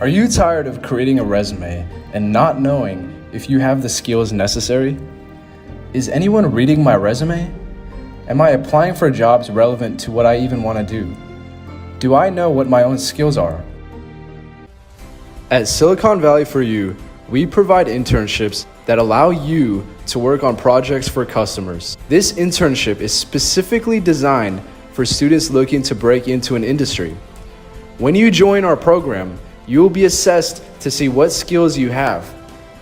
Are you tired of creating a resume and not knowing if you have the skills necessary? Is anyone reading my resume? Am I applying for jobs relevant to what I even want to do? Do I know what my own skills are? At Siliconvalley4u, we provide internships that allow you to work on projects for customers. This internship is specifically designed for students looking to break into an industry. When you join our program, you will be assessed to see what skills you have.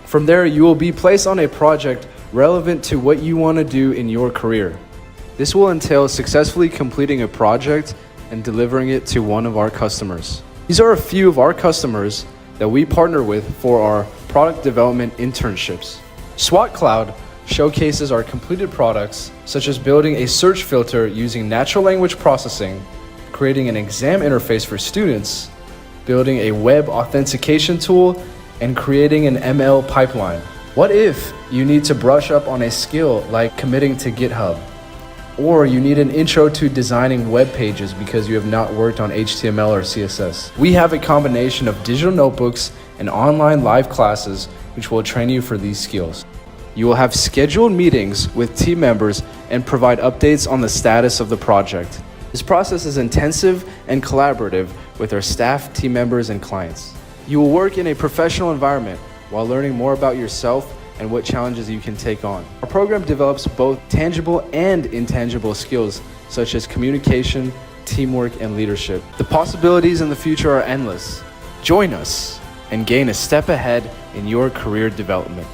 From there, you will be placed on a project relevant to what you want to do in your career. This will entail successfully completing a project and delivering it to one of our customers. These are a few of our customers that we partner with for our product development internships. SWOT Cloud showcases our completed products, such as building a search filter using natural language processing, creating an exam interface for students, building a web authentication tool, and creating an ML pipeline. What if you need to brush up on a skill like committing to GitHub? Or you need an intro to designing web pages because you have not worked on HTML or CSS. We have a combination of digital notebooks and online live classes which will train you for these skills. You will have scheduled meetings with team members and provide updates on the status of the project. This process is intensive and collaborative with our staff, team members, and clients. You will work in a professional environment while learning more about yourself and what challenges you can take on. Our program develops both tangible and intangible skills, such as communication, teamwork, and leadership. The possibilities in the future are endless. Join us and gain a step ahead in your career development.